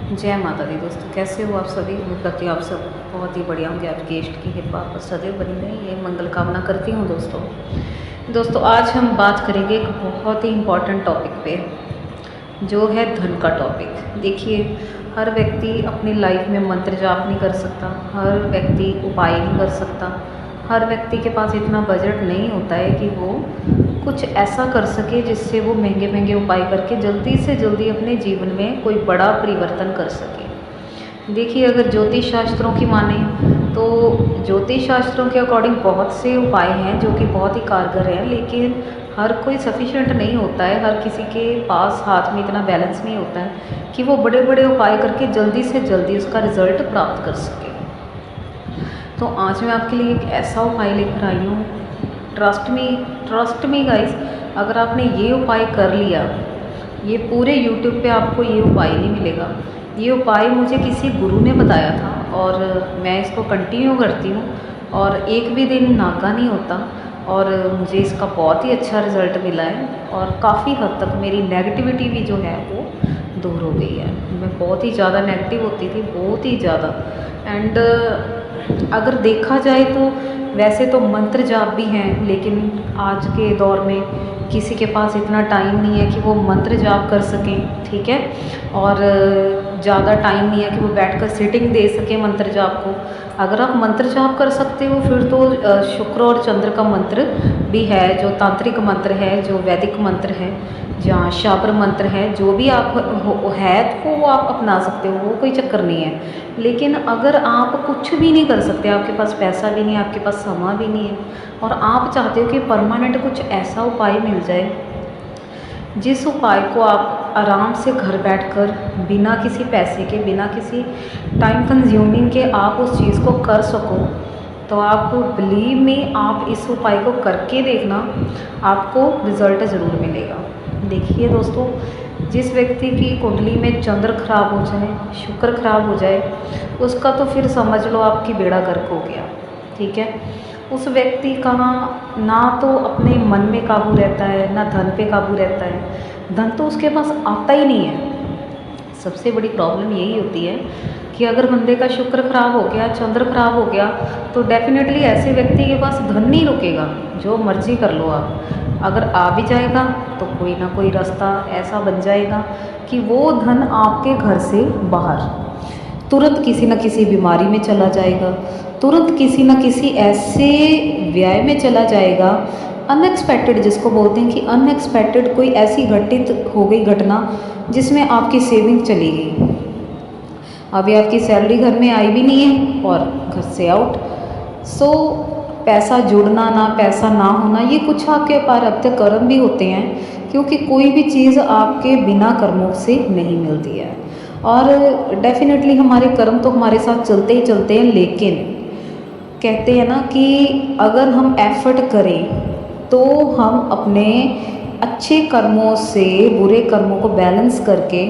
जय माता दी दोस्तों, कैसे हो आप सभी। उम्मीद करती हूँ आप सब बहुत ही बढ़िया होंगे। आपकी इष्ट की कृपा पर सदैव बनी रही, ये मंगल कामना करती हूँ। दोस्तों आज हम बात करेंगे एक बहुत ही इम्पॉर्टेंट टॉपिक पे, जो है धन का टॉपिक। देखिए, हर व्यक्ति अपनी लाइफ में मंत्र जाप नहीं कर सकता, हर व्यक्ति उपाय नहीं कर सकता, हर व्यक्ति के पास इतना बजट नहीं होता है कि वो कुछ ऐसा कर सके जिससे वो महंगे महंगे उपाय करके जल्दी से जल्दी अपने जीवन में कोई बड़ा परिवर्तन कर सके। देखिए, अगर ज्योतिष शास्त्रों की माने तो ज्योतिष शास्त्रों के अकॉर्डिंग बहुत से उपाय हैं जो कि बहुत ही कारगर हैं, लेकिन हर कोई सफिशिएंट नहीं होता है। हर किसी के पास हाथ में इतना बैलेंस नहीं होता है कि वो बड़े बड़े उपाय करके जल्दी से जल्दी उसका रिजल्ट प्राप्त कर सके। तो आज मैं आपके लिए एक ऐसा उपाय लेकर आई हूँ। ट्रस्ट मी गाइस, अगर आपने ये उपाय कर लिया, ये पूरे यूट्यूब पे आपको ये उपाय नहीं मिलेगा। ये उपाय मुझे किसी गुरु ने बताया था और मैं इसको कंटिन्यू करती हूँ और एक भी दिन नागा नहीं होता और मुझे इसका बहुत ही अच्छा रिज़ल्ट मिला है और काफ़ी हद तक मेरी नेगेटिविटी भी जो है वो दूर हो गई है। मैं बहुत ही ज़्यादा नेगेटिव होती थी, बहुत ही ज़्यादा। एंड अगर देखा जाए तो वैसे तो मंत्र जाप भी हैं, लेकिन आज के दौर में किसी के पास इतना टाइम नहीं है कि वो मंत्र जाप कर सकें, ठीक है। और ज़्यादा टाइम नहीं है कि वो बैठकर सिटिंग दे सकें मंत्र जाप को। अगर आप मंत्र जाप कर सकते हो फिर तो शुक्र और चंद्र का मंत्र भी है, जो तांत्रिक मंत्र है, जो वैदिक मंत्र है, जहाँ शाब्र मंत्र है, जो भी आप है तो वो आप अपना सकते हो, वो कोई चक्कर नहीं है। लेकिन अगर आप कुछ भी नहीं कर सकते, आपके पास पैसा भी नहीं है, आपके पास समय भी नहीं है और आप चाहते हो कि परमानेंट कुछ ऐसा उपाय मिल जाए जिस उपाय को आप आराम से घर बैठकर बिना किसी पैसे के, बिना किसी टाइम कंज्यूमिंग के आप उस चीज़ को कर सको, तो आप बिलीव में आप इस उपाय को करके देखना, आपको रिज़ल्ट ज़रूर मिलेगा। देखिए दोस्तों, जिस व्यक्ति की कुंडली में चंद्र खराब हो जाए, शुक्र खराब हो जाए, उसका तो फिर समझ लो आपकी बेड़ा गर्क हो गया, ठीक है। उस व्यक्ति का ना तो अपने मन में काबू रहता है, ना धन पे काबू रहता है। धन तो उसके पास आता ही नहीं है। सबसे बड़ी प्रॉब्लम यही होती है कि अगर बंदे का शुक्र खराब हो गया, चंद्र खराब हो गया, तो डेफिनेटली ऐसे व्यक्ति के पास धन नहीं रुकेगा, जो मर्जी कर लो आप। अगर आ भी जाएगा तो कोई ना कोई रास्ता ऐसा बन जाएगा कि वो धन आपके घर से बाहर तुरंत किसी न किसी बीमारी में चला जाएगा, तुरंत किसी न किसी ऐसे व्यय में चला जाएगा, अनएक्सपेक्टेड जिसको बोलते हैं कि अनएक्सपेक्टेड कोई ऐसी घटित हो गई घटना जिसमें आपकी सेविंग चली गई। अभी आपकी सैलरी घर में आई भी नहीं है और घर से आउट। सो पैसा जुड़ना, ना पैसा ना होना, ये कुछ आपके प्रारब्ध कर्म भी होते हैं, क्योंकि कोई भी चीज़ आपके बिना कर्मों से नहीं मिलती है। और डेफिनेटली हमारे कर्म तो हमारे साथ चलते ही चलते हैं, लेकिन कहते हैं ना कि अगर हम एफर्ट करें तो हम अपने अच्छे कर्मों से बुरे कर्मों को बैलेंस करके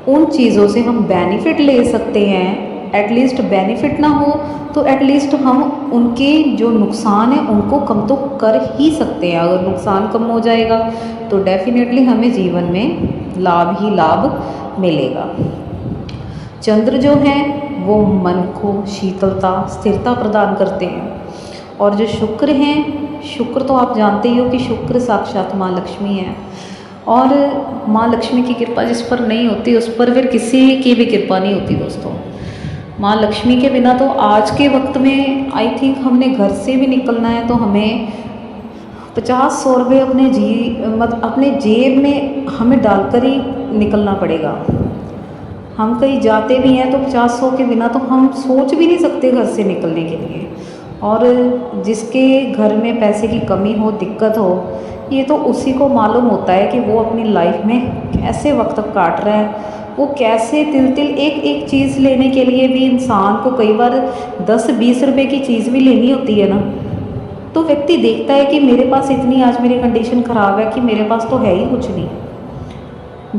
उन चीज़ों से हम बेनिफिट ले सकते हैं। एटलीस्ट बेनिफिट ना हो तो एटलीस्ट हम उनके जो नुकसान है उनको कम तो कर ही सकते हैं। अगर नुकसान कम हो जाएगा तो डेफिनेटली हमें जीवन में लाभ ही लाभ मिलेगा। चंद्र जो है वो मन को शीतलता, स्थिरता प्रदान करते हैं। और जो शुक्र हैं, शुक्र तो आप जानते ही हो कि शुक्र साक्षात माँ लक्ष्मी है। और माँ लक्ष्मी की कृपा जिस पर नहीं होती उस पर फिर किसी की भी कृपा नहीं होती दोस्तों। माँ लक्ष्मी के बिना तो आज के वक्त में आई थिंक हमने घर से भी निकलना है तो हमें 50-100 रुपये अपने जेब में हमें डालकर ही निकलना पड़ेगा। हम कहीं जाते भी हैं तो 50-100 के बिना तो हम सोच भी नहीं सकते घर से निकलने के लिए। और जिसके घर में पैसे की कमी हो, दिक्कत हो, ये तो उसी को मालूम होता है कि वो अपनी लाइफ में कैसे वक्त काट रहा है। वो कैसे तिल तिल एक एक चीज़ लेने के लिए भी इंसान को कई बार 10-20 रुपए की चीज़ भी लेनी होती है ना, तो व्यक्ति देखता है कि मेरे पास इतनी आज मेरी कंडीशन ख़राब है कि मेरे पास तो है ही कुछ नहीं,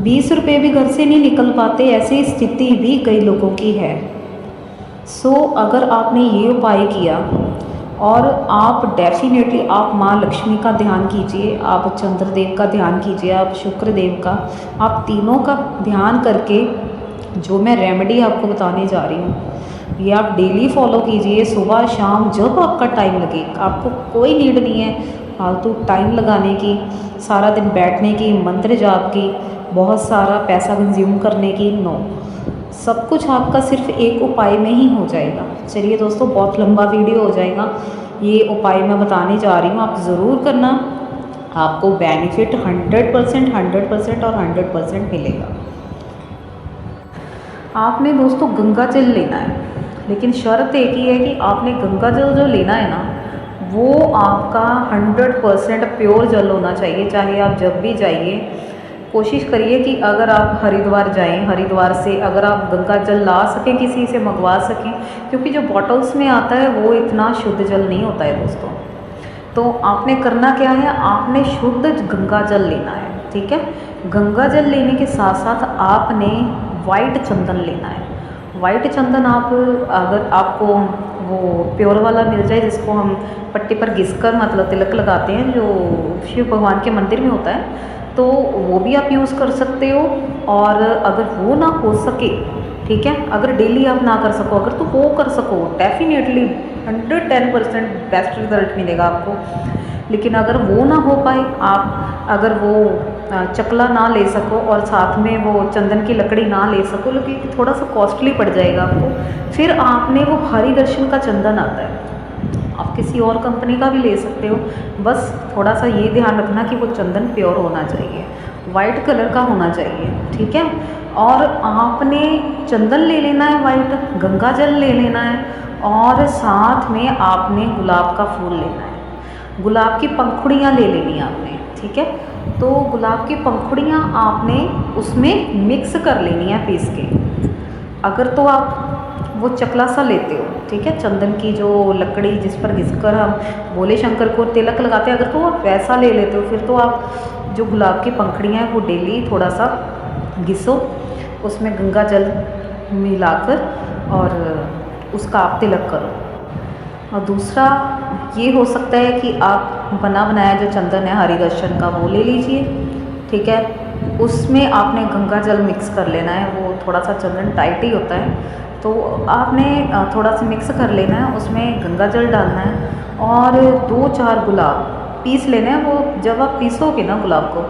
20 रुपये भी घर से नहीं निकल पाते, ऐसी स्थिति भी कई लोगों की है। सो अगर आपने ये उपाय किया और आप डेफिनेटली आप माँ लक्ष्मी का ध्यान कीजिए, आप चंद्रदेव का ध्यान कीजिए, आप शुक्र देव का, आप तीनों का ध्यान करके जो मैं रेमेडी आपको बताने जा रही हूँ ये आप डेली फॉलो कीजिए, सुबह शाम जब आपका टाइम लगे। आपको कोई नीड नहीं है फालतू टाइम लगाने की, सारा दिन बैठने की, मंत्र जाप की, बहुत सारा पैसा कंज्यूम करने की। नो, सब कुछ आपका सिर्फ एक उपाय में ही हो जाएगा। चलिए दोस्तों, बहुत लंबा वीडियो हो जाएगा, ये उपाय मैं बताने जा रही हूँ, आप ज़रूर करना। आपको बेनिफिट 100% और 100% मिलेगा। आपने दोस्तों गंगा जल लेना है, लेकिन शर्त एक ही है कि आपने गंगा जल जो लेना है ना, वो आपका 100% प्योर जल होना चाहिए। चाहे आप जब भी जाइए, कोशिश करिए कि अगर आप हरिद्वार जाएं, हरिद्वार से अगर आप गंगा जल ला सकें, किसी से मंगवा सकें, क्योंकि जो बॉटल्स में आता है वो इतना शुद्ध जल नहीं होता है दोस्तों। तो आपने करना क्या है, आपने शुद्ध गंगा जल लेना है, ठीक है। गंगा जल लेने के साथ साथ आपने वाइट चंदन लेना है। वाइट चंदन आप अगर आपको वो प्योर वाला मिल जाए, जिसको हम पट्टी पर घिसकर मतलब तिलक लगाते हैं, जो शिव भगवान के मंदिर में होता है, तो वो भी आप यूज़ कर सकते हो। और अगर वो ना हो सके, ठीक है, अगर डेली आप ना कर सको, अगर तो वो कर सको, डेफिनेटली 110% बेस्ट रिजल्ट मिलेगा आपको। लेकिन अगर वो ना हो पाए, आप अगर वो चकला ना ले सको और साथ में वो चंदन की लकड़ी ना ले सको, लेकिन थोड़ा सा कॉस्टली पड़ जाएगा आपको, फिर आपने वो हरि दर्शन का चंदन आता है, आप किसी और कंपनी का भी ले सकते हो। बस थोड़ा सा ये ध्यान रखना कि वो चंदन प्योर होना चाहिए, वाइट कलर का होना चाहिए, ठीक है। और आपने चंदन ले लेना है वाइट, गंगा जल ले लेना है, और साथ में आपने गुलाब का फूल लेना है। गुलाब की पंखुड़ियाँ ले लेनी है आपने, ठीक है। तो गुलाब की पंखुड़ियाँ आपने उसमें मिक्स कर लेनी है पीस के। अगर तो आप वो चकला सा लेते हो, ठीक है, चंदन की जो लकड़ी जिस पर घिसकर हम भोले शंकर को तिलक लगाते हैं, अगर तो आप वैसा ले लेते हो, फिर तो आप जो गुलाब की पंखुड़ियाँ हैं वो डेली थोड़ा सा घिसो, उसमें गंगा जल मिलाकर और उसका आप तिलक करो। और दूसरा ये हो सकता है कि आप बना बनाया जो चंदन है हरि दर्शन का वो ले लीजिए, ठीक है। उसमें आपने गंगा जल मिक्स कर लेना है, वो थोड़ा सा चंदन टाइट ही होता है, तो आपने थोड़ा सा मिक्स कर लेना है, उसमें गंगा जल डालना है और 2-4 गुलाब पीस लेना है। वो जब आप पीसोगे ना गुलाब को,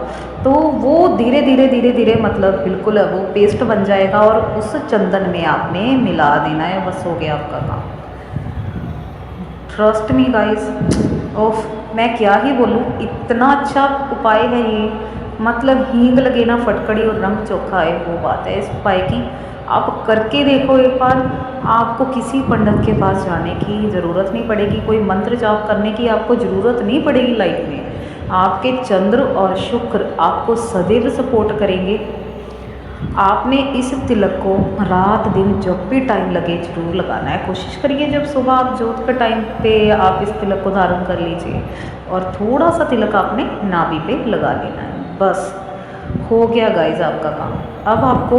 तो वो धीरे धीरे मतलब बिल्कुल वो पेस्ट बन जाएगा और उस चंदन में आपने मिला देना है, बस हो गया आपका काम। ट्रस्ट मी गाइस, ओफ मैं क्या ही बोलूँ, इतना अच्छा उपाय है ये, मतलब हींग लगे ना फटकड़ी और रंग चोखा है, वो बात है इस उपाय की। आप करके देखो एक बार, आपको किसी पंडित के पास जाने की ज़रूरत नहीं पड़ेगी, कोई मंत्र जाप करने की आपको ज़रूरत नहीं पड़ेगी लाइफ में। आपके चंद्र और शुक्र आपको सदैव सपोर्ट करेंगे। आपने इस तिलक को रात दिन जब भी टाइम लगे ज़रूर लगाना है। कोशिश करिए जब सुबह आप जोत के टाइम पे आप इस तिलक को धारण कर लीजिए, और थोड़ा सा तिलक आपने नाभि पे लगा लेना है, बस हो गया गाइज आपका काम। अब आपको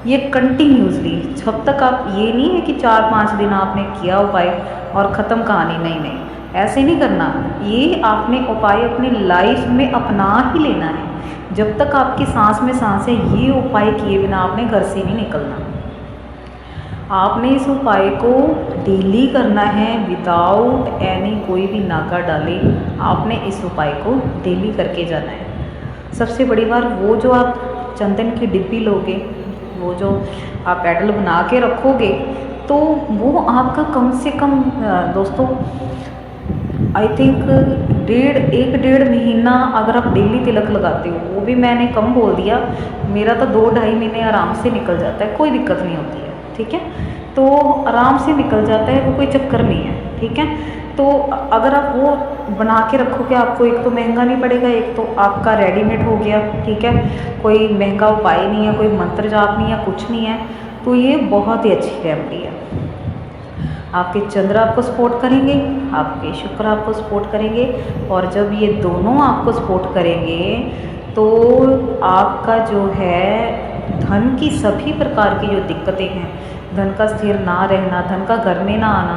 ये कंटिन्यूसली, जब तक आप, ये नहीं है कि 4-5 दिन आपने किया उपाय और ख़त्म कहानी, नहीं, ऐसे नहीं करना। ये आपने उपाय अपनी लाइफ में अपना ही लेना है। जब तक आपकी सांस में सांस है, ये उपाय किए बिना आपने घर से नहीं निकलना। आपने इस उपाय को डेली करना है विदाउट एनी कोई भी नागा डाले। आपने इस उपाय को डेली करके जाना है। सबसे बड़ी बात, वो जो आप चंदन की डिब्बी लोगे, वो जो आप पैडल बना के रखोगे, तो वो आपका कम से कम दोस्तों आई थिंक 1-1.5 महीना अगर आप डेली तिलक लगाते हो, वो भी मैंने कम बोल दिया, मेरा तो 2-2.5 महीने आराम से निकल जाता है, कोई दिक्कत नहीं होती है, ठीक है। तो आराम से निकल जाता है, वो कोई चक्कर नहीं है, ठीक है। तो अगर आप वो बना के रखोगे, आपको एक तो महंगा नहीं पड़ेगा, एक तो आपका रेडीमेड हो गया, ठीक है, कोई महंगा उपाय नहीं है, कोई मंत्र जाप नहीं है, कुछ नहीं है, तो ये बहुत ही अच्छी रेमेडी है। आपके चंद्र आपको सपोर्ट करेंगे, आपके शुक्र आपको सपोर्ट करेंगे, और जब ये दोनों आपको सपोर्ट करेंगे तो आपका जो है धन की सभी प्रकार की जो दिक्कतें हैं, धन का स्थिर ना रहना, धन का घर में ना आना,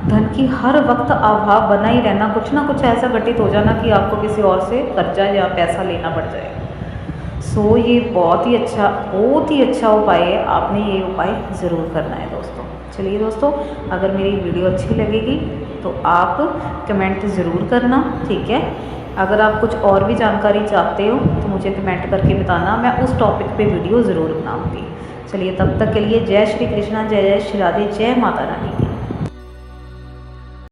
धन की हर वक्त अभाव बना ही रहना, कुछ ना कुछ ऐसा घटित हो जाना कि आपको किसी और से कर्जा या पैसा लेना पड़ जाए, सो ये बहुत ही अच्छा उपाय है, आपने ये उपाय ज़रूर करना है दोस्तों। चलिए दोस्तों, अगर मेरी वीडियो अच्छी लगेगी तो आप कमेंट ज़रूर करना, ठीक है। अगर आप कुछ और भी जानकारी चाहते हो तो मुझे कमेंट करके बताना, मैं उस टॉपिक पे वीडियो ज़रूर बनाऊँगी। चलिए तब तक के लिए जय श्री कृष्णा, जय जय श्री राधे, जय माता रानी की।